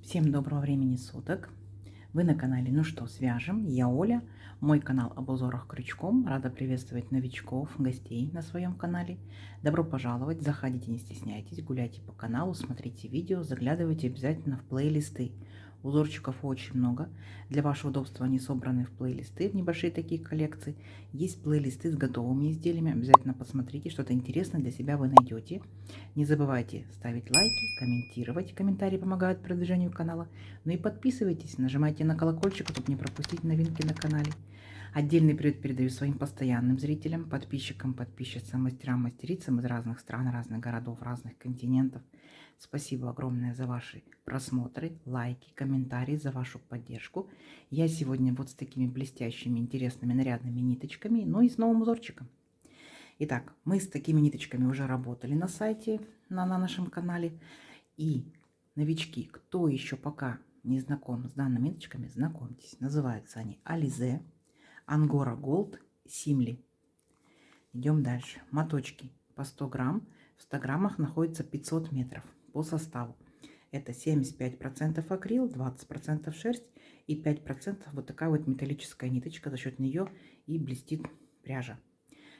Всем доброго времени суток! Вы на канале «Ну что, свяжем?» Я Оля, мой канал об узорах крючком. Рада приветствовать новичков, гостей на своем канале. Добро пожаловать, заходите, не стесняйтесь, гуляйте по каналу, смотрите видео, заглядывайте обязательно в плейлисты. Узорчиков очень много. Для вашего удобства они собраны в плейлисты, в небольшие такие коллекции. Есть плейлисты с готовыми изделиями. Обязательно посмотрите, что-то интересное для себя вы найдете. Не забывайте ставить лайки, комментировать. Комментарии помогают продвижению канала. Ну и подписывайтесь, нажимайте на колокольчик, чтобы не пропустить новинки на канале. Отдельный привет передаю своим постоянным зрителям, подписчикам, подписчицам, мастерам, мастерицам из разных стран, разных городов, разных континентов. Спасибо огромное за ваши просмотры, лайки, комментарии, за вашу поддержку. Я сегодня вот с такими блестящими, интересными, нарядными ниточками, ну и с новым узорчиком. Итак, мы с такими ниточками уже работали на сайте, на нашем канале. И новички, кто еще пока не знаком с данными ниточками, знакомьтесь. Называются они Alize, Angora Gold, Simli. Идем дальше. Моточки по 100 грамм. В 100 граммах находится 500 метров по составу. Это 75% акрил, 20% шерсть и 5% вот такая вот металлическая ниточка. За счет нее и блестит пряжа.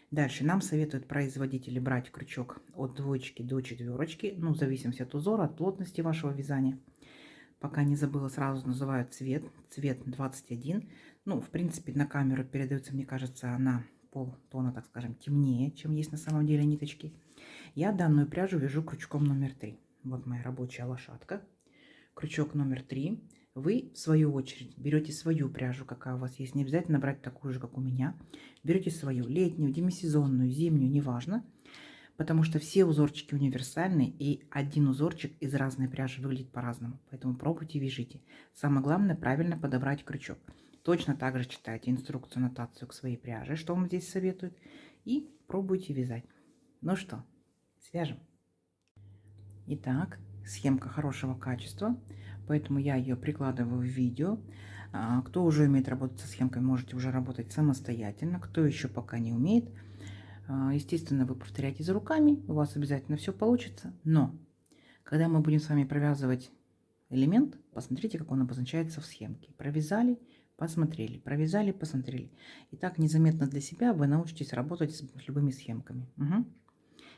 Дальше нам советуют производители брать крючок от 2 до 4, ну, в зависимости от узора, от плотности вашего вязания. Пока не забыла, сразу называют цвет. Цвет 21. Ну, в принципе, на камеру передается, мне кажется, на полтона, так скажем, темнее, чем есть на самом деле ниточки. Я данную пряжу вяжу крючком номер 3. Вот моя рабочая лошадка. Крючок номер 3. Вы, в свою очередь, берете свою пряжу, какая у вас есть. Не обязательно брать такую же, как у меня. Берете свою летнюю, демисезонную, зимнюю, неважно. Потому что все узорчики универсальные, и один узорчик из разной пряжи выглядит по-разному. Поэтому пробуйте, вяжите. Самое главное, правильно подобрать крючок. Точно так же читайте инструкцию, аннотацию к своей пряже, что вам здесь советуют. И пробуйте вязать. Ну что, свяжем. Итак, схемка хорошего качества, поэтому я ее прикладываю в видео. Кто уже умеет работать со схемкой, можете уже работать самостоятельно. Кто еще пока не умеет, естественно, вы повторяете за руками, у вас обязательно все получится. Но когда мы будем с вами провязывать элемент, посмотрите, как он обозначается в схемке. Провязали, посмотрели, провязали, посмотрели. И так незаметно для себя вы научитесь работать с любыми схемками. Угу.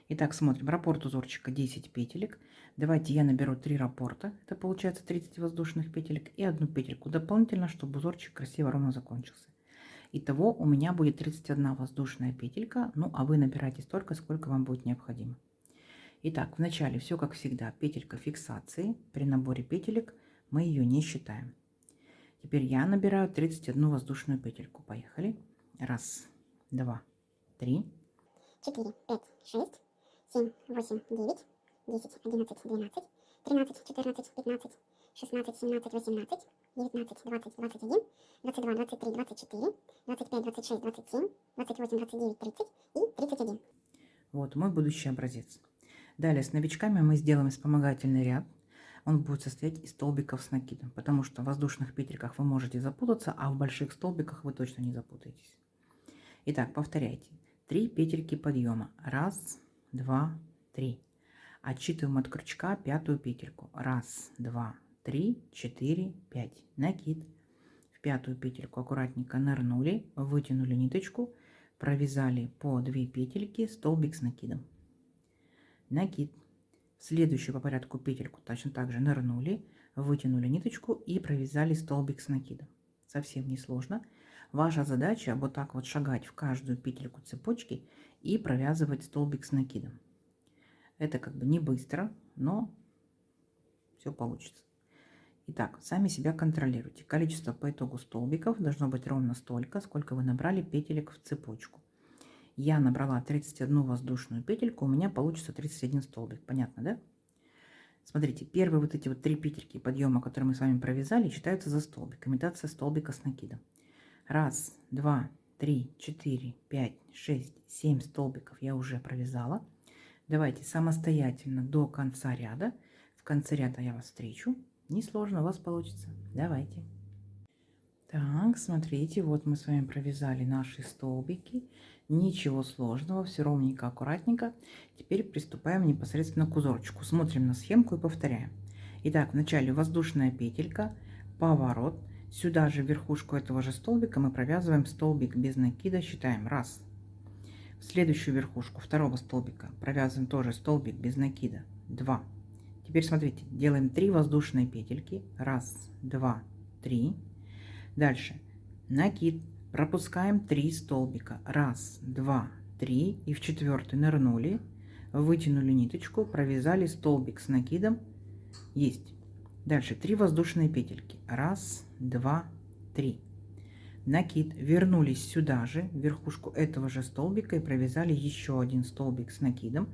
Итак, смотрим. Раппорт узорчика 10 петелек. Давайте я наберу 3 раппорта. Это получается 30 воздушных петелек и одну петельку дополнительно, чтобы узорчик красиво ровно закончился. Итого у меня будет 31 воздушная петелька. Ну, а вы набираете столько, сколько вам будет необходимо. Итак, вначале все как всегда. Петелька фиксации. При наборе петелек мы ее не считаем. Теперь я набираю 31 воздушную петельку. Поехали. Раз, два, три. 4, 5, 6, 7, 8, 9, 10, 11, 12, 13, 14, 15, 16, 17, 18, 19, 20, 21, 22, 23, 24, 25, 26, 27, 28, 29, 30 и 31. Вот мой будущий образец. Далее с новичками мы сделаем вспомогательный ряд. Он будет состоять из столбиков с накидом, потому что в воздушных петельках вы можете запутаться, а в больших столбиках вы точно не запутаетесь. Итак, повторяйте. 3 петельки подъема. Раз, два, три. Отсчитываем от крючка 5-ю петельку. Раз, два, три, 4, 5. Накид. В 5-ю петельку аккуратненько нырнули, вытянули ниточку, провязали по 2 петельки, столбик с накидом. Накид. В следующую по порядку петельку точно так же нырнули, вытянули ниточку и провязали столбик с накидом. Совсем не сложно. Ваша задача вот так вот шагать в каждую петельку цепочки и провязывать столбик с накидом. Это как бы не быстро, но все получится. Итак, сами себя контролируйте. Количество по итогу столбиков должно быть ровно столько, сколько вы набрали петелек в цепочку. Я набрала 31 воздушную петельку, у меня получится 31 столбик. Понятно, да? Смотрите, первые вот эти вот 3 петельки подъема, которые мы с вами провязали, считаются за столбик. Имитация столбика с накидом. Раз, два, три, 4, 5, 6, 7 столбиков я уже провязала. Давайте самостоятельно до конца ряда. В конце ряда я вас встречу. Несложно, у вас получится. Давайте. Так, смотрите, вот мы с вами провязали наши столбики. Ничего сложного, все ровненько, аккуратненько. Теперь приступаем непосредственно к узорчику. Смотрим на схемку и повторяем. Итак, вначале воздушная петелька, поворот. Сюда же в верхушку этого же столбика мы провязываем столбик без накида, считаем 1. В следующую верхушку второго столбика провязываем тоже столбик без накида 2. Теперь смотрите, делаем 3 воздушные петельки, 1, 2, 3. Дальше накид, пропускаем 3 столбика, 1, 2, 3, и в четвертый нырнули, вытянули ниточку, провязали столбик с накидом, есть. Дальше 3 воздушные петельки, 1, 2, 3. Накид, вернулись сюда же, в верхушку этого же столбика, и провязали еще один столбик с накидом.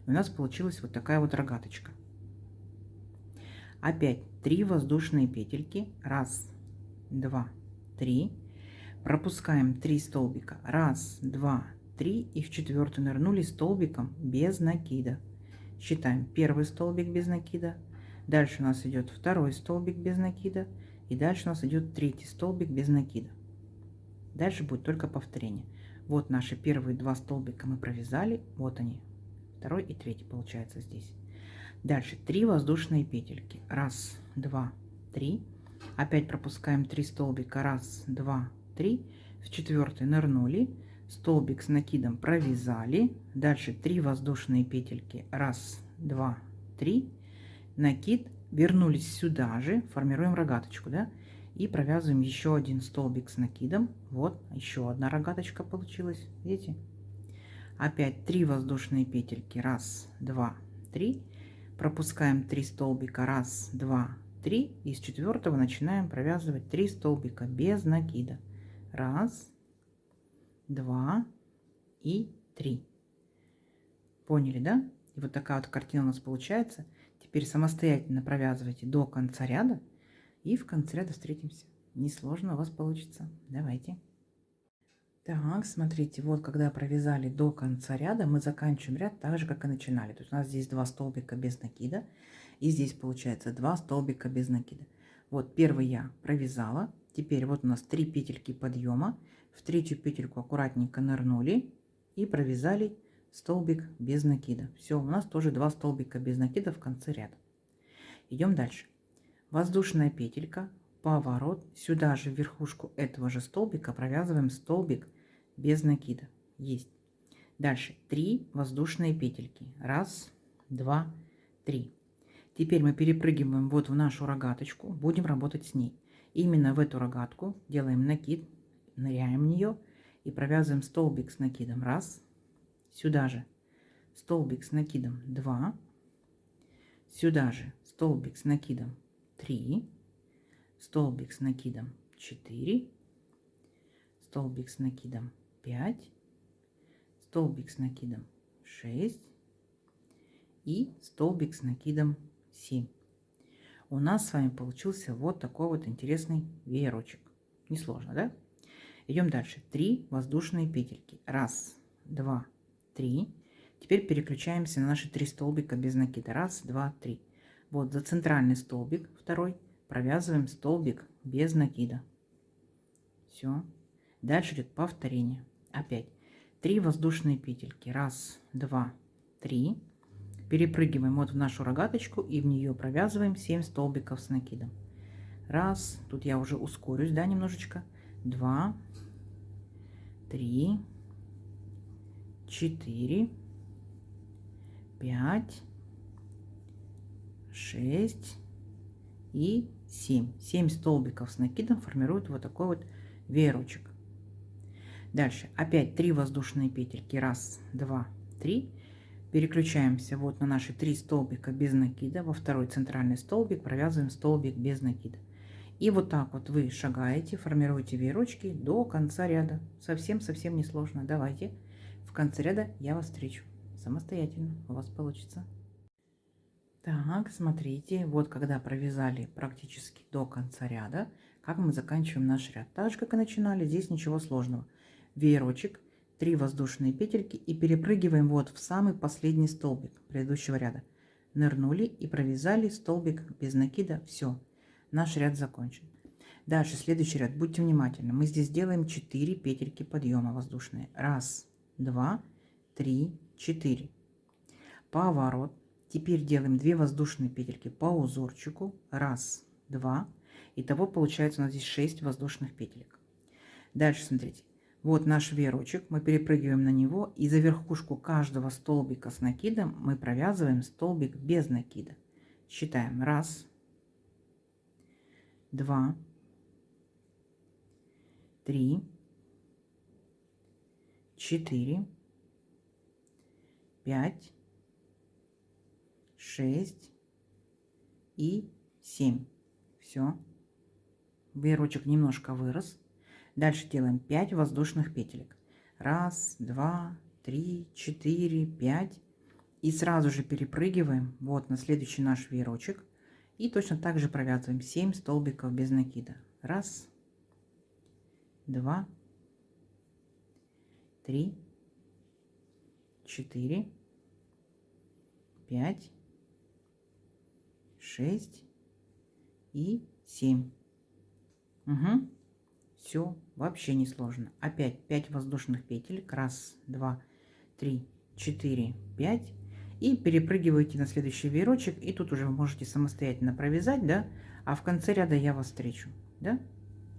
И у нас получилась вот такая вот рогаточка. Опять 3 воздушные петельки, 1, 2, 3. Пропускаем 3 столбика, 1, 2, 3, и в четвертый нырнули столбиком без накида. Считаем первый столбик без накида, дальше у нас идет второй столбик без накида, и дальше у нас идет третий столбик без накида. Дальше будет только повторение. Вот наши первые 2 столбика мы провязали, вот они, второй и третий получается здесь. Дальше 3 воздушные петельки, 1, 2, 3. Опять пропускаем 3 столбика, 1, 2, 3. В четвертый нырнули, столбик с накидом провязали. Дальше 3 воздушные петельки, 1, 2, 3. Накид, вернулись сюда же, формируем рогаточку, да? И провязываем еще один столбик с накидом. Вот, еще одна рогаточка получилась, видите? Опять 3 воздушные петельки, 1, 2, 3. Пропускаем 3 столбика, 1, 2, 3. И с четвертого начинаем провязывать 3 столбика без накида. 1, 2 и 3. Поняли, да? И вот такая вот картина у нас получается. Теперь самостоятельно провязывайте до конца ряда. И в конце ряда встретимся. Несложно у вас получится. Давайте. Так, смотрите, вот когда провязали до конца ряда, мы заканчиваем ряд так же, как и начинали. То есть у нас здесь 2 столбика без накида. И здесь получается 2 столбика без накида. Вот первый я провязала. Теперь вот у нас 3 петельки подъема. В третью петельку аккуратненько нырнули и провязали столбик без накида. Все, у нас тоже 2 столбика без накида в конце ряда. Идем дальше. Воздушная петелька, поворот. Сюда же в верхушку этого же столбика провязываем столбик без накида. Есть. Дальше 3 воздушные петельки. 1, 2, 3. Теперь мы перепрыгиваем вот в нашу рогаточку. Будем работать с ней. Именно в эту рогатку делаем накид, ныряем в нее и провязываем столбик с накидом. 1. Сюда же столбик с накидом 2. Сюда же столбик с накидом 3, столбик с накидом 4, столбик с накидом 5, столбик с накидом 6 и столбик с накидом 7. У нас с вами получился вот такой вот интересный веерочек. Несложно, да? Идем дальше. 3 воздушные петельки. 1, 2, 3. Теперь переключаемся на наши 3 столбика без накида. 1, 2, 3. Вот за центральный столбик, второй, провязываем столбик без накида. Все. Дальше идет повторение. Опять 3 воздушные петельки. 1, 2, 3. Перепрыгиваем вот в нашу рогаточку и в нее провязываем 7 столбиков с накидом. 1, тут я уже ускорюсь, да, немножечко. 2, 3, 4, 5, 6 и 7. 7 столбиков с накидом формируют вот такой вот веерочек. Дальше опять 3 воздушные петельки. 1, 2, 3. Переключаемся вот на наши 3 столбика без накида. Во второй центральный столбик провязываем столбик без накида. И вот так вот вы шагаете, формируете веерочки до конца ряда. Совсем-совсем несложно. Давайте. В конце ряда я вас встречу. Самостоятельно у вас получится. Так, смотрите, вот когда провязали практически до конца ряда, как мы заканчиваем наш ряд. Так же, как и начинали, здесь ничего сложного. Веерочек, 3 воздушные петельки и перепрыгиваем вот в самый последний столбик предыдущего ряда. Нырнули и провязали столбик без накида. Все, наш ряд закончен. Дальше, следующий ряд, будьте внимательны. Мы здесь делаем 4 петельки подъема воздушные. 1, 2, 3, 4. Поворот. Теперь делаем 2 воздушные петельки по узорчику. 1, 2. Итого получается у нас здесь 6 воздушных петелек. Дальше смотрите. Вот наш веерочек. Мы перепрыгиваем на него. И за верхушку каждого столбика с накидом мы провязываем столбик без накида. Считаем. 1, 2, 3, 4, 5, 6 и 7. Все. Веерочек немножко вырос. Дальше делаем 5 воздушных петелек. 1, 2, 3, 4, 5. И сразу же перепрыгиваем вот на следующий наш веерочек. И точно так же провязываем 7 столбиков без накида. 1, 2, 3, 4, 5, 6 и 7. Угу. Все, вообще не сложно. Опять 5 воздушных петелек. 1, 2, 3, 4, 5. И перепрыгиваете на следующий веерочек. И тут уже вы можете самостоятельно провязать, да? А в конце ряда я вас встречу, да?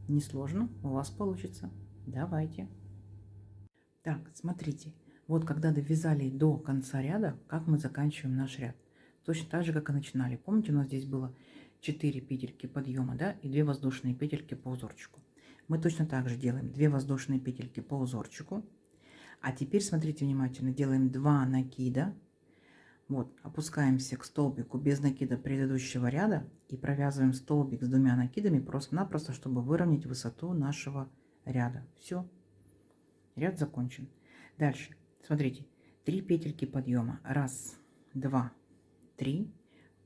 Несложно, у вас получится. Давайте. Так, смотрите. Вот когда довязали до конца ряда, как мы заканчиваем наш ряд. Точно так же, как и начинали. Помните, у нас здесь было 4 петельки подъема, да? И 2 воздушные петельки по узорчику. Мы точно так же делаем 2 воздушные петельки по узорчику. А теперь смотрите внимательно. Делаем 2 накида. Вот, опускаемся к столбику без накида предыдущего ряда и провязываем столбик с 2 накидами просто-напросто, чтобы выровнять высоту нашего ряда. Все, ряд закончен. Дальше, смотрите, 3 петельки подъема. 1, 2, 3,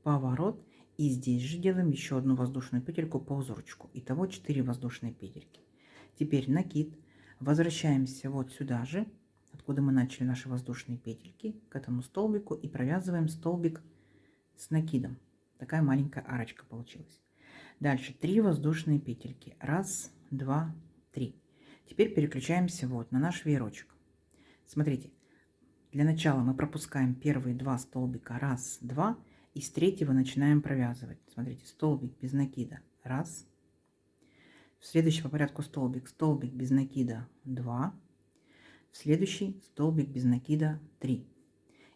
поворот. И здесь же делаем еще одну воздушную петельку по узорчику. Итого 4 воздушные петельки. Теперь накид. Возвращаемся вот сюда же, откуда мы начали наши воздушные петельки, к этому столбику и провязываем столбик с накидом. Такая маленькая арочка получилась. Дальше 3 воздушные петельки. 1, 2, 3. Теперь переключаемся вот на наш веерочек. Смотрите, для начала мы пропускаем первые 2 столбика. 1, 2. И с третьего начинаем провязывать. Смотрите, столбик без накида. 1. Следующий по порядку столбик. Столбик без накида. 2. Следующий столбик без накида. 3.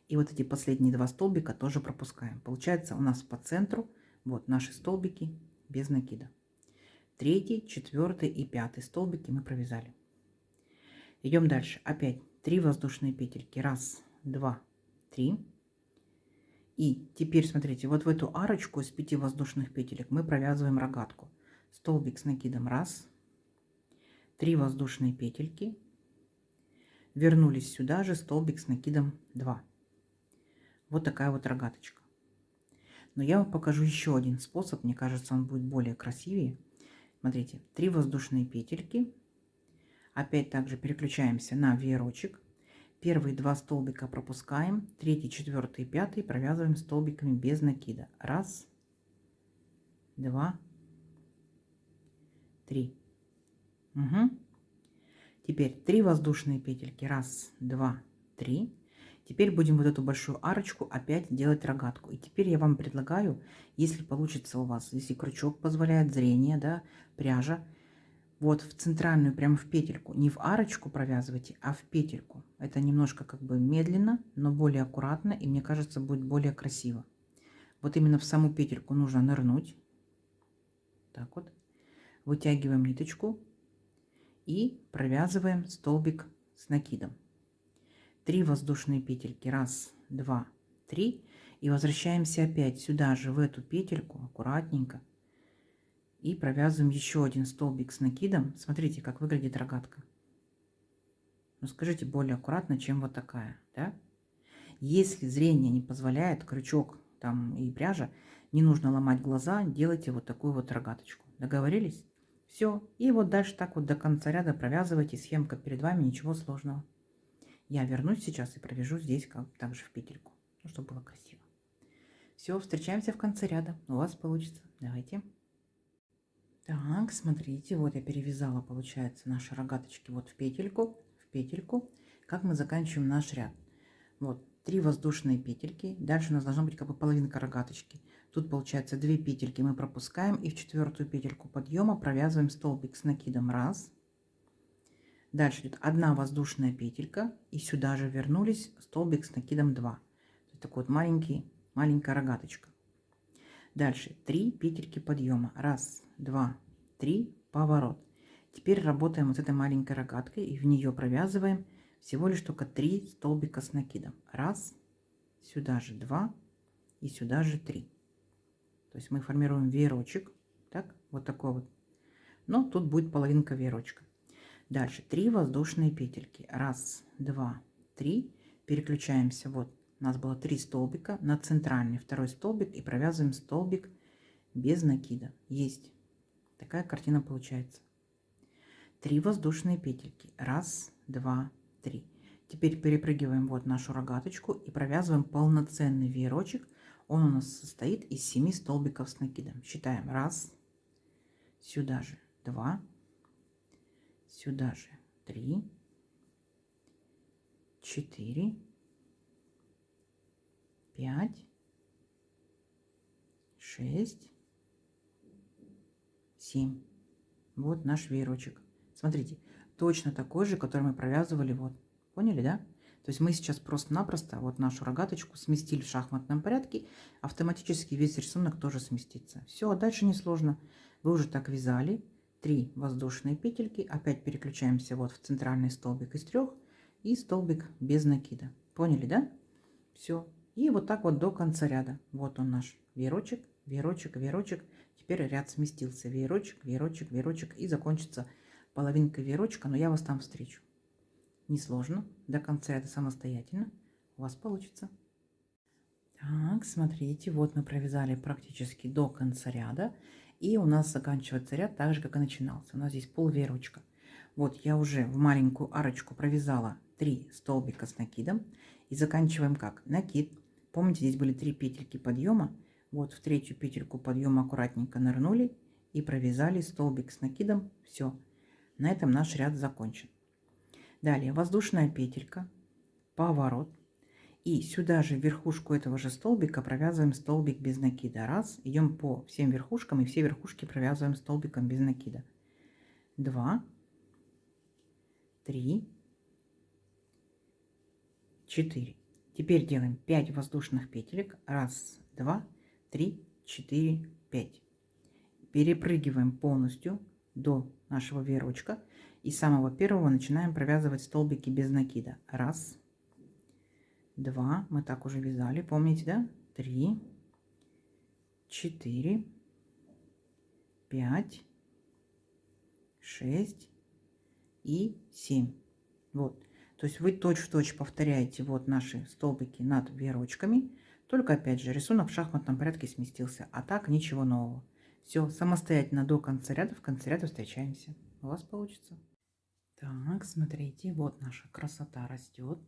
И вот эти последние 2 столбика тоже пропускаем. Получается у нас по центру вот наши столбики без накида. 3, 4 и 5 столбики мы провязали. Идем дальше. Опять 3 воздушные петельки. 1, 2, 3. И теперь смотрите, вот в эту арочку из 5 воздушных петелек мы провязываем рогатку. Столбик с накидом 1, 3 воздушные петельки. Вернулись сюда же, столбик с накидом 2. Вот такая вот рогаточка. Но я вам покажу еще один способ, мне кажется, он будет более красивее. Смотрите, 3 воздушные петельки. Опять также переключаемся на веерочек. Первые 2 столбика пропускаем, 3, 4 и 5 провязываем столбиками без накида. 1, 2, 3. Угу. Теперь 3 воздушные петельки. 1, 2, 3. Теперь будем вот эту большую арочку опять делать рогатку. И теперь я вам предлагаю, если получится у вас, если крючок позволяет, зрение, да, пряжа, вот в центральную, прямо в петельку, не в арочку провязывайте, а в петельку. Это немножко как бы медленно, но более аккуратно, и мне кажется, будет более красиво. Вот именно в саму петельку нужно нырнуть. Так вот. Вытягиваем ниточку и провязываем столбик с накидом. 3 воздушные петельки. 1, 2, 3. И возвращаемся опять сюда же, в эту петельку, аккуратненько. И провязываем еще один столбик с накидом. Смотрите, как выглядит рогатка. Ну, скажите, более аккуратно, чем вот такая, да? Если зрение не позволяет, крючок там и пряжа, не нужно ломать глаза, делайте вот такую вот рогаточку. Договорились? Все. И вот дальше так вот до конца ряда провязывайте. Схемка перед вами, ничего сложного. Я вернусь сейчас и провяжу здесь также в петельку, ну, чтобы было красиво. Все, встречаемся в конце ряда. У вас получится. Давайте. Так, смотрите, вот я перевязала, получается, наши рогаточки вот в петельку, как мы заканчиваем наш ряд. Вот 3 воздушные петельки. Дальше у нас должна быть как бы половинка рогаточки. Тут получается 2 петельки мы пропускаем и в 4-ю петельку подъема провязываем столбик с накидом 1. Дальше идет 1 воздушная петелька и сюда же вернулись столбик с накидом 2. То есть такой вот маленькая рогаточка. Дальше 3 петельки подъема. 1, 2, 3, поворот. Теперь работаем вот с этой маленькой рогаткой и в нее провязываем всего лишь только 3 столбика с накидом. 1, сюда же 2 и сюда же 3. То есть мы формируем веерочек, так, вот такой вот. Но тут будет половинка веерочка. Дальше 3 воздушные петельки. 1, 2, 3. Переключаемся. Вот у нас было 3 столбика на центральный 2 столбик и провязываем столбик без накида. Есть. Такая картина получается. 3 воздушные петельки. 1, 2, 3. Теперь перепрыгиваем вот нашу рогаточку и провязываем полноценный веерочек. Он у нас состоит из 7 столбиков с накидом. Считаем. 1, сюда же 2, сюда же 3, 4, 5, 6, 7. Вот наш веерочек. Смотрите, точно такой же, который мы провязывали вот. Поняли, да? То есть мы сейчас просто-напросто вот нашу рогаточку сместили в шахматном порядке. Автоматически весь рисунок тоже сместится. Все, а дальше несложно. Вы уже так вязали. 3 воздушные петельки. Опять переключаемся вот в центральный столбик из 3 и столбик без накида. Поняли, да? Все. И вот так вот до конца ряда. Вот он наш веерочек, веерочек, веерочек. Теперь ряд сместился. Веерочек, веерочек, веерочек. И закончится половинка веерочка, но я вас там встречу. Несложно. До конца ряда самостоятельно. У вас получится. Так, смотрите, вот мы провязали практически до конца ряда. И у нас заканчивается ряд так же, как и начинался. У нас здесь пол веерочка. Вот я уже в маленькую арочку провязала 3 столбика с накидом. И заканчиваем как? Накид. Помните, здесь были 3 петельки подъема. Вот в 3-ю петельку подъема аккуратненько нырнули и провязали столбик с накидом. Все. На этом наш ряд закончен. Далее воздушная петелька, поворот. И сюда же в верхушку этого же столбика провязываем столбик без накида. 1. Идем по всем верхушкам и все верхушки провязываем столбиком без накида. 2, 3, 4. Теперь делаем 5 воздушных петелек. 1, 2, 3, 4, 5. Перепрыгиваем полностью до нашего веерочка. И с самого первого начинаем провязывать столбики без накида. 1, 2. Мы так уже вязали, помните, да? 3, 4, 5, 6 и 7. Вот. То есть вы точь-в-точь повторяете вот наши столбики над веерочками. Только опять же рисунок в шахматном порядке сместился. А так ничего нового. Все, самостоятельно до конца ряда. В конце ряда встречаемся. У вас получится. Так, смотрите, вот наша красота растет.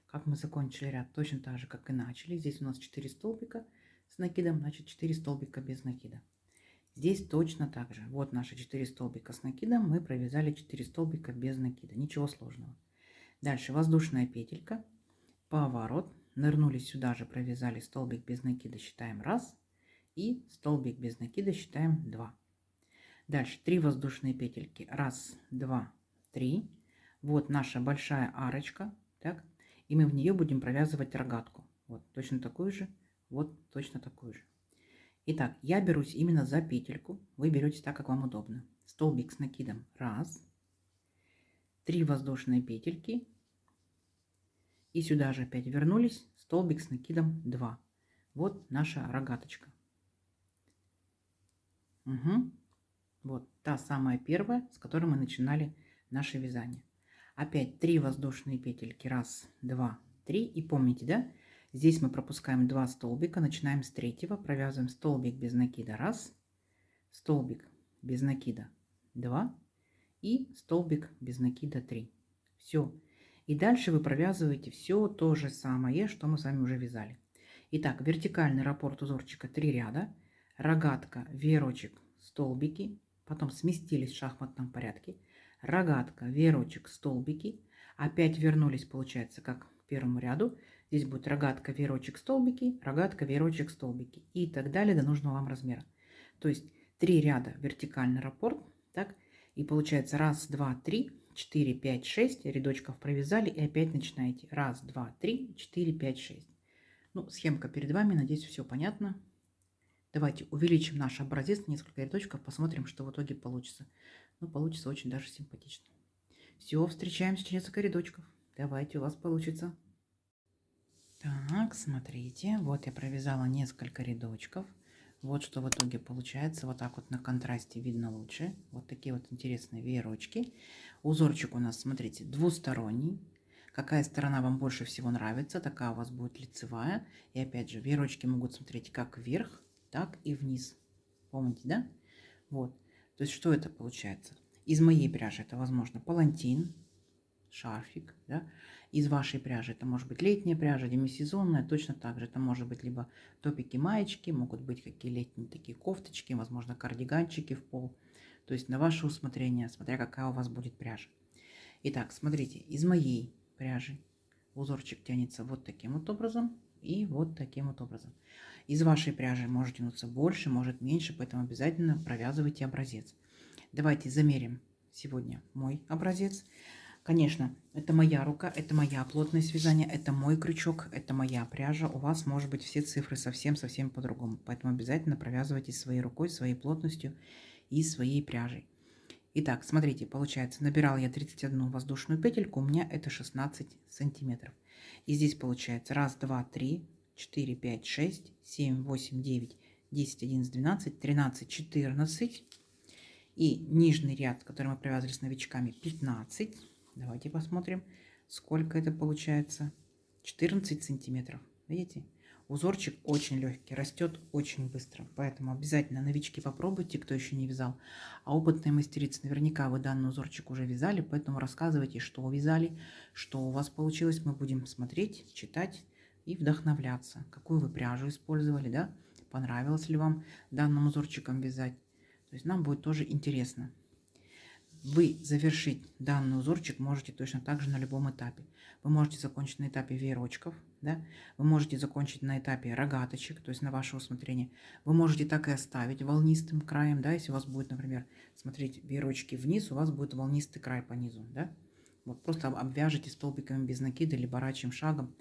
Как мы закончили ряд, точно так же, как и начали. Здесь у нас 4 столбика с накидом, значит 4 столбика без накида. Здесь точно так же. Вот наши 4 столбика с накидом. Мы провязали 4 столбика без накида. Ничего сложного. Дальше воздушная петелька, поворот. Нырнули сюда же, провязали столбик без накида, считаем 1. И столбик без накида считаем 2. Дальше 3 воздушные петельки. 1, 2, 3. Вот наша большая арочка. Так. И мы в нее будем провязывать рогатку. Вот точно такую же. Вот точно такую же. Итак, я берусь именно за петельку. Вы берете так, как вам удобно. Столбик с накидом 1. 3 воздушные петельки. И сюда же опять вернулись. Столбик с накидом 2. Вот наша рогаточка. Угу. Вот та самая первая, с которой мы начинали наше вязание. Опять 3 воздушные петельки. 1, 2, 3. И помните, да? Здесь мы пропускаем 2 столбика. Начинаем с 3-го. Провязываем столбик без накида 1. Столбик без накида 2. И столбик без накида 3. Все. И дальше вы провязываете все то же самое, что мы с вами уже вязали. Итак, вертикальный раппорт узорчика 3 ряда. Рогатка, веерочек, столбики. Потом сместились в шахматном порядке. Рогатка, веерочек, столбики. Опять вернулись, получается, как в первому ряду. Здесь будет рогатка, веерочек, столбики, рогатка, веерочек, столбики и так далее до нужного вам размера. То есть 3 ряда вертикальный раппорт, так, и получается 1, 2, 3, 4, 5, 6 рядочков провязали и опять начинаете 1, 2, 3, 4, 5, 6. Ну, схемка перед вами, надеюсь, все понятно. Давайте увеличим наш образец на несколько рядочков, посмотрим, что в итоге получится. Ну, получится очень даже симпатично. Все, встречаемся через несколько рядочков. Давайте, у вас получится. Так, смотрите, вот я провязала несколько рядочков. Вот что в итоге получается. Вот так вот на контрасте видно лучше. Вот такие вот интересные веерочки. Узорчик у нас, смотрите, двусторонний. Какая сторона вам больше всего нравится, такая у вас будет лицевая. И опять же, веерочки могут смотреть как вверх, так и вниз. Помните, да? Вот. То есть, что это получается? Из моей пряжи это, возможно, палантин, шарфик, да? Из вашей пряжи это может быть летняя пряжа, демисезонная, точно так же. Это может быть либо топики, маечки, могут быть какие летние такие кофточки, возможно, кардиганчики в пол. То есть на ваше усмотрение, смотря какая у вас будет пряжа. Итак, смотрите, из моей пряжи узорчик тянется вот таким вот образом и вот таким вот образом. Из вашей пряжи может тянуться больше, может меньше, поэтому обязательно провязывайте образец. Давайте замерим сегодня мой образец. Конечно, это моя рука, это моя плотность вязания, это мой крючок, это моя пряжа. У вас может быть все цифры совсем-совсем по-другому. Поэтому обязательно провязывайте своей рукой, своей плотностью и своей пряжей. Итак, смотрите, получается, набирала я 31 воздушную петельку, у меня это 16 сантиметров. И здесь получается 1, 2, 3, 4, 5, 6, 7, 8, 9, 10, 11, 12, 13, 14. И нижний ряд, который мы провязали с новичками, 15. Давайте посмотрим, сколько это получается. 14 сантиметров. Видите? Узорчик очень легкий, растет очень быстро. Поэтому обязательно, новички, попробуйте, кто еще не вязал. А опытные мастерицы, наверняка вы данный узорчик уже вязали, поэтому рассказывайте, что вязали, что у вас получилось. Мы будем смотреть, читать и вдохновляться. Какую вы пряжу использовали, да? Понравилось ли вам данным узорчиком вязать? То есть нам будет тоже интересно. Вы завершить данный узорчик можете точно так же на любом этапе. Вы можете закончить на этапе веерочков, да? Вы можете закончить на этапе рогаточек, то есть на ваше усмотрение. Вы можете так и оставить волнистым краем, да, если у вас будет, например, смотреть веерочки вниз, у вас будет волнистый край по низу, да? Вот просто обвяжите столбиками без накида или барачьим шагом.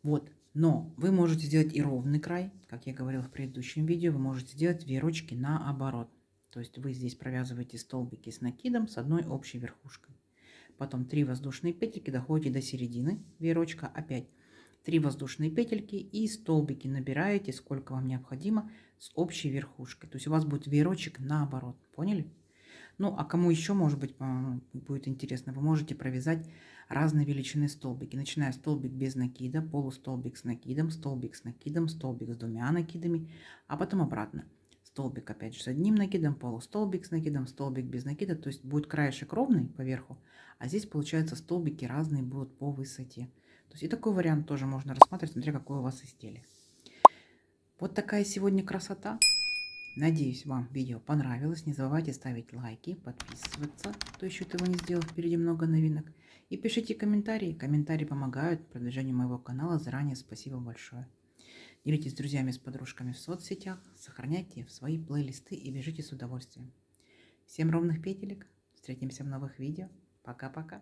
Вот, но вы можете сделать и ровный край, как я говорила в предыдущем видео, вы можете сделать веерочки наоборот. То есть вы здесь провязываете столбики с накидом с одной общей верхушкой. Потом 3 воздушные петельки, доходите до середины веерочка, опять 3 воздушные петельки и столбики набираете, сколько вам необходимо, с общей верхушкой. То есть у вас будет веерочек наоборот, поняли? Ну, а кому еще, может быть, будет интересно, вы можете провязать разной величины столбики, начиная столбик без накида, полустолбик с накидом, столбик с накидом, столбик с 2 накидами, а потом обратно. Столбик опять же с одним накидом, полустолбик с накидом, столбик без накида, то есть будет краешек ровный поверху, а здесь получается столбики разные будут по высоте. То есть и такой вариант тоже можно рассматривать, смотря какое у вас изделие. Вот такая сегодня красота. Надеюсь, вам видео понравилось. Не забывайте ставить лайки, подписываться, кто еще этого не сделал, впереди много новинок. И пишите комментарии. Комментарии помогают продвижению моего канала. Заранее спасибо большое. Делитесь с друзьями, с подружками в соцсетях. Сохраняйте в свои плейлисты и вяжите с удовольствием. Всем ровных петелек. Встретимся в новых видео. Пока-пока.